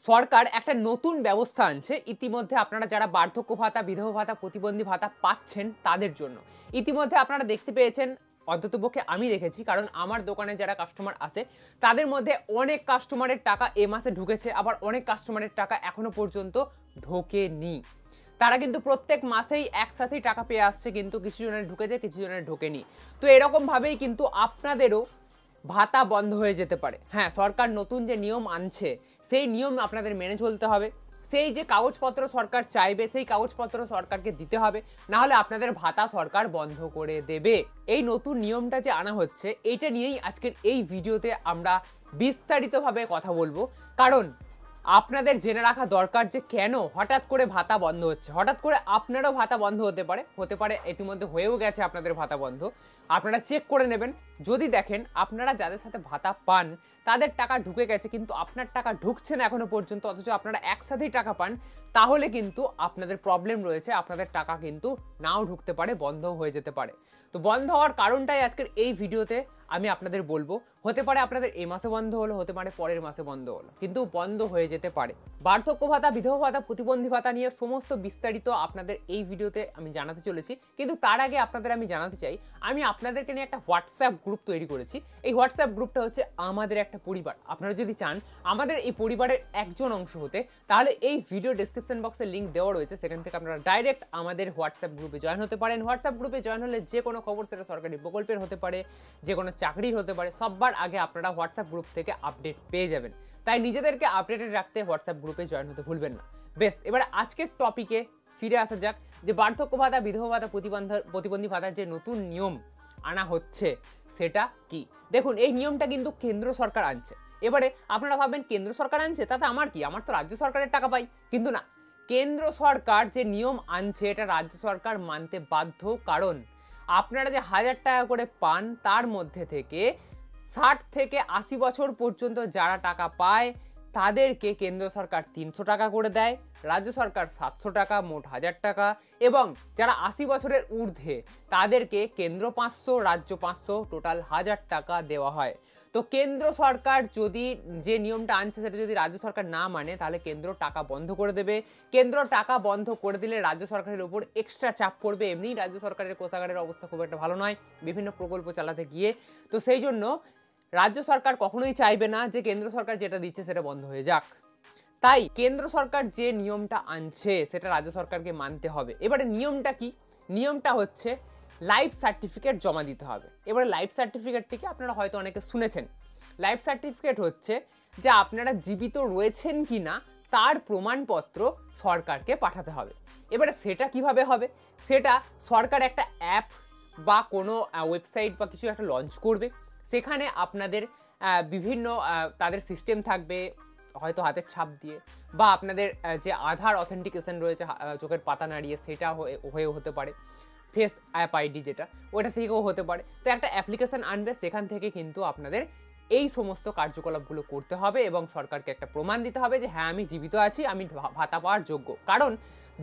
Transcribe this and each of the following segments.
সরকার একটা নতুন ব্যবস্থা আনছে ইতিমধ্যে আপনারা যারা বার্ধক্য ভাতা, বিধবা ভাতা, প্রতিবন্ধী ভাতা পাচ্ছেন তাদের জন্য। ইতিমধ্যে আপনারা দেখতে পেয়েছেন, অন্ততপক্ষে আমি দেখেছি, কারণ আমার দোকানে যারা কাস্টমার আসে তাদের মধ্যে অনেক কাস্টমারের টাকা এ মাসে ঢুকেছে, আবার অনেক কাস্টমারের টাকা এখনো পর্যন্ত ঢোকেনি। তারা কিন্তু প্রত্যেক মাসেই একসাথেই টাকা পেয়ে আসছে, কিন্তু কিছু জনের ঢুকেছে, কিছু জনের ঢোকেনি। তো এরকম ভাবেই কিন্তু আপনাদেরও ভাতা বন্ধ হয়ে যেতে পারে। হ্যাঁ, সরকার নতুন যে নিয়ম আনছে সেই নিয়ম আপনাদের মেনে চলতে হবে। সেই যে কাগজপত্র সরকার চাইবে সেই কাগজপত্র সরকারকে দিতে হবে, না হলে আপনাদের ভাতা সরকার বন্ধ করে দেবে। এই নতুন নিয়মটা যে আনা হচ্ছে এইটা নিয়েই আজকের এই ভিডিওতে আমরা বিস্তারিতভাবে কথা বলবো। কারণ আপনাদের জেনে রাখা দরকার যে কেন হঠাৎ করে ভাতা বন্ধ হচ্ছে। হঠাৎ করে আপনারও ভাতা বন্ধ হতে পারে ইতিমধ্যে হয়েও গেছে আপনাদের ভাতা বন্ধ। আপনারা চেক করে নেবেন, যদি দেখেন আপনারা যাদের সাথে ভাতা পান তাদের টাকা ঢুকে গেছে কিন্তু আপনার টাকা ঢুকছে না এখনো পর্যন্ত, অথচ আপনারা একসাথেই টাকা পান, তাহলে কিন্তু আপনাদের প্রবলেম রয়েছে। আপনাদের টাকা কিন্তু নাও ঢুকতে পারে, বন্ধ হয়ে যেতে পারে। তো বন্ধ হওয়ার কারণটাই আজকের এই ভিডিওতে আমি আপনাদের বলবো। হতে পারে আপনাদের এই মাসে বন্ধ হলো, হতে পারে পরের মাসে বন্ধ হলো, কিন্তু বন্ধ হয়ে যেতে পারে। বার্ধক্য ভাতা, বিধবা ভাতা, প্রতিবন্ধী ভাতা নিয়ে সমস্ত বিস্তারিত আপনাদের এই ভিডিওতে আমি জানাতে চলেছি। কিন্তু তার আগে আপনাদের আমি জানাতে চাই, আমি আপনাদেরকে নিয়ে একটা হোয়াটসঅ্যাপ গ্রুপ তৈরি করেছি। এই হোয়াটসঅ্যাপ গ্রুপটা হচ্ছে আমাদের একটা পরিবার। আপনারা যদি চান আমাদের এই পরিবারের একজন অংশ হতে, তাহলে এই ভিডিও ডেসক্রিপশন বক্সে লিঙ্ক দেওয়া রয়েছে, সেখান থেকে আপনারা ডাইরেক্ট আমাদের হোয়াটসঅ্যাপ গ্রুপে জয়েন হতে পারেন। হোয়াটসঅ্যাপ গ্রুপে জয়েন হলে যে কোনো খবর, সেটা সরকারি প্রকল্পের হতে পারে, যে কোনো চাকরির হতে পারে, সববার আগে আপনারা হোয়াটসঅ্যাপ গ্রুপ থেকে আপডেট পেয়ে যাবেন। তাই নিজেদেরকে আপডেটেড রাখতে হোয়াটসঅ্যাপ গ্রুপে জয়েন হতে ভুলবেন না। বেশ, এবার আজকের টপিকে ফিরে আসা যাক, যে বার্ধক্য ভাতা, বিধবা ভাতা, প্রতিবন্ধী ভাতার যে নতুন নিয়ম আনা হচ্ছে সেটা কি। দেখুন, এই নিয়মটা কিন্তু কেন্দ্র সরকার আনছে। এবারে আপনারা ভাববেন কেন্দ্র সরকার আনছে তাতে আমার কি, আমার তো রাজ্য সরকারের টাকা পাই। কিন্তু না, কেন্দ্র সরকার যে নিয়ম আনছে এটা রাজ্য সরকার মানতে বাধ্য। কারণ আপনারা যে 1000 টাকা করে পান তার মধ্যে থেকে 60 থেকে 80 বছর পর্যন্ত যারা টাকা পায় তাদেরকে কেন্দ্র সরকার 300 টাকা করে দেয়, রাজ্য সরকার 700 টাকা, মোট 1000 টাকা। এবং যারা 80 বছরের ঊর্ধ্বে তাদেরকে কেন্দ্র 500, রাজ্য 500, টোটাল 1000 টাকা দেওয়া হয়। তো কেন্দ্র সরকার যদি যে নিয়মটা আনছে সেটা যদি রাজ্য সরকার না মানে, তাহলে কেন্দ্র টাকা বন্ধ করে দেবে। কেন্দ্র টাকা বন্ধ করে দিলে রাজ্য সরকারের উপর এক্সট্রা চাপ পড়বে। এমনিই রাজ্য সরকারের কোষাগারের অবস্থা খুব একটা ভালো নয় বিভিন্ন প্রকল্প চালাতে গিয়ে। তো সেই জন্য রাজ্য সরকার কখনোই চাইবে না যে কেন্দ্র সরকার যেটা দিচ্ছে সেটা বন্ধ হয়ে যাক। তাই কেন্দ্র সরকার যে নিয়মটা আনছে সেটা রাজ্য সরকারকে মানতে হবে। এবারে নিয়মটা কি? নিয়মটা হচ্ছে লাইফ সার্টিফিকেট জমা দিতে হবে। এবারে লাইফ সার্টিফিকেট থেকে আপনারা হয়তো অনেকে শুনেছেন। লাইফ সার্টিফিকেট হচ্ছে যে আপনারা জীবিত রয়েছেন কি না তার প্রমাণপত্র সরকারকে পাঠাতে হবে। এবারে সেটা কিভাবে হবে? সেটা সরকার একটা অ্যাপ বা কোনো ওয়েবসাইট বা কিছু একটা লঞ্চ করবে। সেখানে আপনাদের বিভিন্ন তাদের সিস্টেম থাকবে, হয়তো হাতের ছাপ দিয়ে, বা আপনাদের যে আধার অথেন্টিকেশন রয়েছে চোখের পাতা নাড়িয়ে, সেটা হয়েও হতে পারে, ফেস অ্যাপ আইডি যেটা, ওটা থেকেও হতে পারে। তো একটা অ্যাপ্লিকেশন আনবে, সেখান থেকে কিন্তু আপনাদের এই সমস্ত কার্যকলাপগুলো করতে হবে এবং সরকারকে একটা প্রমাণ দিতে হবে যে হ্যাঁ আমি জীবিত আছি, আমি ভাতা পাওয়ার যোগ্য। কারণ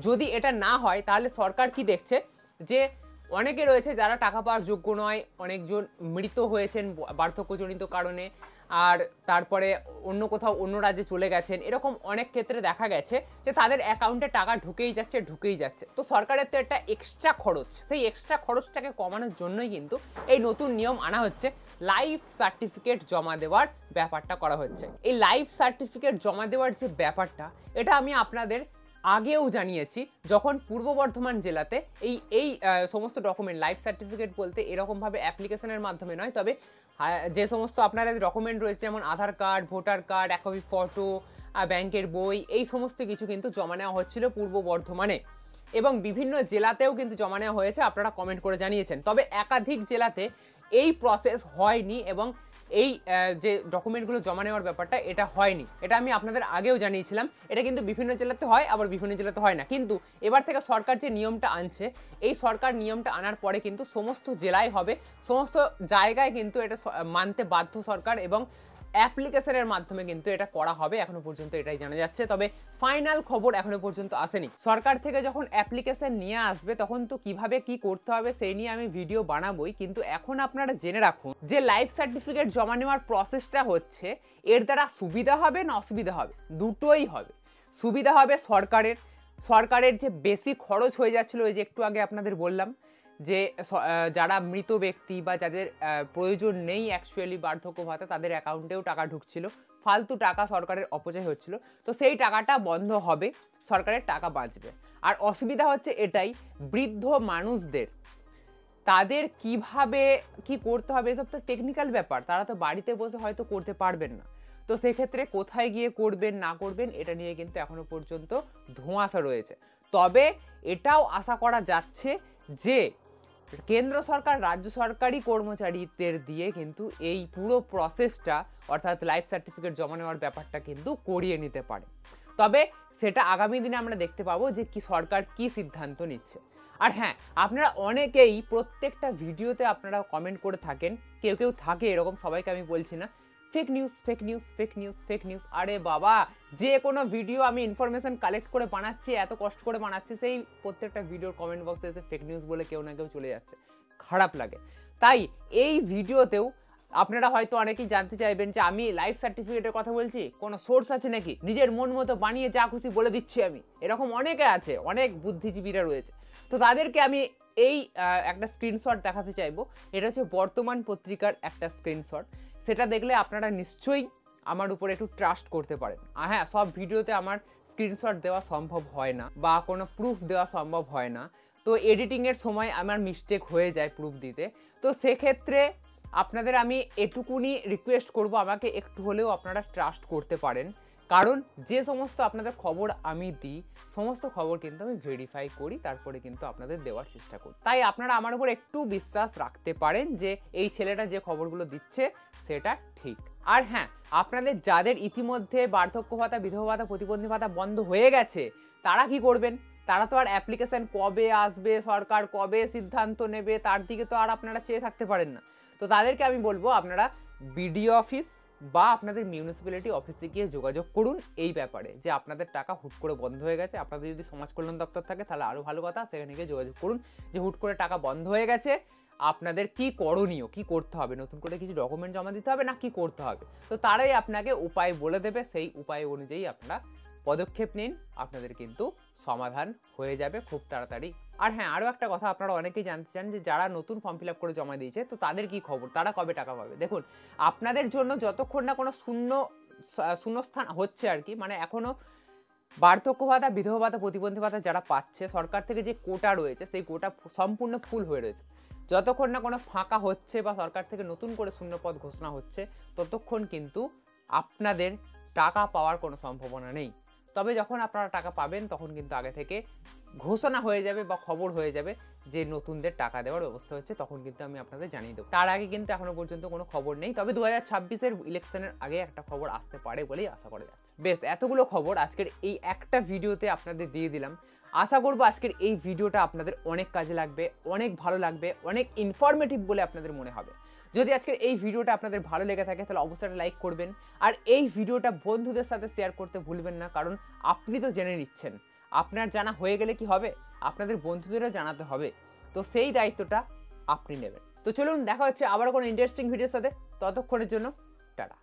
যদি এটা না হয় তাহলে সরকার কি দেখছে যে অনেকে রয়েছে যারা টাকা পাওয়ার যোগ্য নয়, অনেকজন মৃত হয়েছেন বার্ধক্যজনিত কারণে, আর তারপরে অন্য কোথাও অন্য রাজ্যে চলে গেছেন। এরকম অনেক ক্ষেত্রে দেখা গেছে যে তাদের অ্যাকাউন্টে টাকা ঢুকেই যাচ্ছে। তো সরকারের তো একটা এক্সট্রা খরচ, সেই এক্সট্রা খরচটাকে কমানোর জন্যই কিন্তু এই নতুন নিয়ম আনা হচ্ছে। লাইফ সার্টিফিকেট জমা দেওয়ার ব্যাপারটা করা হচ্ছে। এই লাইফ সার্টিফিকেট জমা দেওয়ার যে ব্যাপারটা, এটা আমি আপনাদের আগেও জানিয়েছি, যখন পূর্ব বর্ধমান জেলাতে এই সমস্ত ডকুমেন্ট, লাইফ সার্টিফিকেট বলতে এরকমভাবে অ্যাপ্লিকেশনের মাধ্যমে নয়, তবে যে সমস্ত আপনাদের ডকুমেন্ট রয়েছে যেমন আধার কার্ড, ভোটার কার্ড, এক কপি ফটো, ব্যাংকের বই, এই সমস্ত কিছু কিন্তু জমা নেওয়া হচ্ছিল পূর্ব বর্ধমানে, এবং বিভিন্ন জেলাতেও কিন্তু জমা নেওয়া হয়েছে, আপনারা কমেন্ট করে জানিয়েছেন। তবে একাধিক জেলাতে এই প্রসেস হয়নি এবং এই যে ডকুমেন্টগুলো জমা নেওয়ার ব্যাপারটা এটা হয়নি। এটা আমি আপনাদের আগেও জানিয়েছিলাম। এটা কিন্তু বিভিন্ন জেলাতে হয়, আবার বিভিন্ন জেলাতে হয় না। কিন্তু এবার থেকে সরকার যে নিয়মটা আনছে, এই সরকার নিয়মটা আনার পরে কিন্তু সমস্ত জেলায় হবে, সমস্ত জায়গায় কিন্তু এটা মানতে বাধ্য সরকার, এবং অ্যাপ্লিকেশনের মাধ্যমে কিন্তু এটা করা হবে, এখনো পর্যন্ত এটাই জানা যাচ্ছে। তবে ফাইনাল খবর এখনো পর্যন্ত আসেনি। সরকার থেকে যখন অ্যাপ্লিকেশন নিয়ে আসবে তখন তো কিভাবে কি করতে হবে সেই নিয়ে আমি ভিডিও বানাবোই, কিন্তু এখন আপনারা জেনে রাখুন যে লাইফ সার্টিফিকেট জমা নেওয়ার প্রসেসটা হচ্ছে, এর দ্বারা সুবিধা হবে না অসুবিধা হবে, দুটোই হবে। সুবিধা হবে সরকারের যে বেশি খরচ হয়ে যাচ্ছিল, ওই যে একটু আগে আপনাদের বললাম যে যারা মৃত ব্যক্তি বা যাদের প্রয়োজন নেই অ্যাকচুয়ালি বার্ধক্য ভাতা, তাদের অ্যাকাউন্টেও টাকা ঢুকছিল, ফালতু টাকা সরকারের অপচয় হচ্ছিল, তো সেই টাকাটা বন্ধ হবে, সরকারের টাকা বাঁচবে। আর অসুবিধা হচ্ছে এটাই, বৃদ্ধ মানুষদের তাদের কিভাবে কি করতে হবে এসব তো টেকনিক্যাল ব্যাপার, তারা তো বাড়িতে বসে হয়তো করতে পারবেন না। তো সেক্ষেত্রে কোথায় গিয়ে করবেন না করবেন এটা নিয়ে কিন্তু এখনো পর্যন্ত ধোঁয়াশা রয়েছে। তবে এটাও আশা করা যাচ্ছে যে কেন্দ্র সরকার রাজ্য সরকারি কর্মচারীদের দিয়ে কিন্তু এই পুরো প্রসেসটা অর্থাৎ লাইফ সার্টিফিকেট জমা নেওয়ার ব্যাপারটা কিন্তু করিয়ে নিতে পারে। তবে সেটা আগামী দিনে আমরা দেখতে পাবো যে কি সরকার কি সিদ্ধান্ত নিচ্ছে। আর হ্যাঁ, আপনারা অনেকেই প্রত্যেকটা ভিডিওতে আপনারা কমেন্ট করে থাকেন, কেউ কেউ থাকে এরকম, সবাইকে আমি বলছি না, fake news fake news fake news fake news. আরে বাবা, যে কোনো ভিডিও আমি ইনফরমেশন কালেক্ট করে বানাচ্ছি, এত কষ্ট করে বানাচ্ছি, সেই প্রত্যেকটা ভিডিওর কমেন্ট বক্সে এসে ফেক নিউজ বলে কেউ না কেউ চলে যাচ্ছে, খারাপ লাগে। তাই এই ভিডিওতেও আপনারা হয়তো অনেকেই জানতে চাইবেন যে আমি লাইফ সার্টিফিকেটের কথা বলছি, কোনো সোর্স আছে নাকি, নিজের মন মতো বানিয়ে যা খুশি বলে দিচ্ছি আমি, এরকম অনেকে আছে, অনেক বুদ্ধিজীবীরা রয়েছে। তো তাদেরকে আমি এই একটা স্ক্রিনশট দেখাতে চাইবো। এটা হচ্ছে বর্তমান পত্রিকার একটা স্ক্রিনশট। সেটা দেখলে আপনারা নিশ্চয়ই আমার উপরে একটু ট্রাস্ট করতে পারেন। হ্যাঁ, সব ভিডিওতে আমার স্ক্রিনশট দেওয়া সম্ভব হয় না বা কোনো প্রুফ দেওয়া সম্ভব হয় না, তো এডিটিংয়ের সময় আমার মিস্টেক হয়ে যায় প্রুফ দিতে। তো সেক্ষেত্রে আপনাদের আমি এটুকুনি রিকোয়েস্ট করব, আমাকে একটু হলেও আপনারা ট্রাস্ট করতে পারেন, কারণ যে সমস্ত আপনাদের খবর আমি দিই সমস্ত খবর কিন্তু আমি ভেরিফাই করি, তারপরে কিন্তু আপনাদের দেওয়ার চেষ্টা করি। তাই আপনারা আমার উপর একটু বিশ্বাস রাখতে পারেন যে এই ছেলেটা যে খবরগুলো দিচ্ছে সেটা ঠিক। আর হ্যাঁ, আপনাদের যাদের ইতিমধ্যে বার্ধক্য ভাতা, বিধবা ভাতা, প্রতিবন্ধী ভাতা বন্ধ হয়ে গেছে, তারা কি করবেন? তারা তো আর অ্যাপ্লিকেশন কবে আসবে, সরকার কবে সিদ্ধান্ত নেবে, তার দিকে তো আর আপনারা চেয়ে থাকতে পারেন না। তো তাদেরকে আমি বলবো, আপনারা বিডিও অফিস বা আপনাদের মিউনিসিপ্যালিটি অফিসে গিয়ে যোগাযোগ করুন এই ব্যাপারে, যে আপনাদের টাকা হুট করে বন্ধ হয়ে গেছে। আপনাদের যদি সমাজ কল্যাণ দপ্তর থাকে তাহলে আরও ভালো কথা, সেখানে গিয়ে যোগাযোগ করুন যে হুট করে টাকা বন্ধ হয়ে গেছে, আপনাদের কি করণীয়, কি করতে হবে, নতুন করে কিছু ডকুমেন্ট জমা দিতে হবে না কি করতে হবে। তো তারাই আপনাকে উপায় বলে দেবে, সেই উপায় অনুযায়ী আপনারা পদক্ষেপ নিন, আপনাদের কিন্তু সমাধান হয়ে যাবে খুব তাড়াতাড়ি। আর হ্যাঁ, আরও একটা কথা, আপনারা অনেকেই জানতে চান যে যারা নতুন ফর্ম ফিল আপ করে জমা দিয়েছে তো তাদের কি খবর, তারা কবে টাকা পাবে। দেখুন, আপনাদের জন্য যতক্ষণ না কোনো শূন্যস্থান হচ্ছে আর কি, মানে এখনো বার্ধক্য ভাতা, বিধবা ভাতা, প্রতিবন্ধী ভাতা যারা পাচ্ছে, সরকার থেকে যে কোটা রয়েছে সেই কোটা সম্পূর্ণ ফুল হয়ে রয়েছে, যতক্ষণ না কোনো ফাঁকা হচ্ছে বা সরকার থেকে নতুন করে শূন্যপদ ঘোষণা হচ্ছে ততক্ষণ কিন্তু আপনাদের টাকা পাওয়ার কোনো সম্ভাবনা নেই। তবে যখন আপনারা টাকা পাবেন তখন কিন্তু আগে থেকে ঘোষণা হয়ে যাবে বা খবর হয়ে যাবে যে নতুনদের টাকা দেওয়ার ব্যবস্থা হচ্ছে, তখন কিন্তু আমি আপনাদের জানিয়ে দেবো। তার আগে কিন্তু এখনো পর্যন্ত কোনো খবর নেই, তবে 2026-এর ইলেকশনের আগে একটা খবর আসতে পারে বলেই আশা করা যাচ্ছে। বেশ, এতগুলো খবর আজকের এই একটা ভিডিওতে আপনাদের দিয়ে দিলাম। আশা করবো আজকের এই ভিডিওটা আপনাদের অনেক কাজে লাগবে, অনেক ভালো লাগবে, অনেক ইনফরমেটিভ বলে আপনাদের মনে হবে। যদি আজকের এই ভিডিওটা আপনাদের ভালো লেগে থাকে তাহলে অবশ্যই লাইক করবেন, আর এই ভিডিওটা বন্ধুদের সাথে শেয়ার করতে ভুলবেন না, কারণ আপনি তো জেনে নিচ্ছেন, আপনার জানা হয়ে গেলে কি হবে, আপনাদের বন্ধুদেরও জানাতে হবে, তো সেই দায়িত্বটা আপনি নেবেন। তো চলুন, দেখা হচ্ছে আবার কোনো ইন্টারেস্টিং ভিডিওর সাথে, ততক্ষণের জন্য টাটা।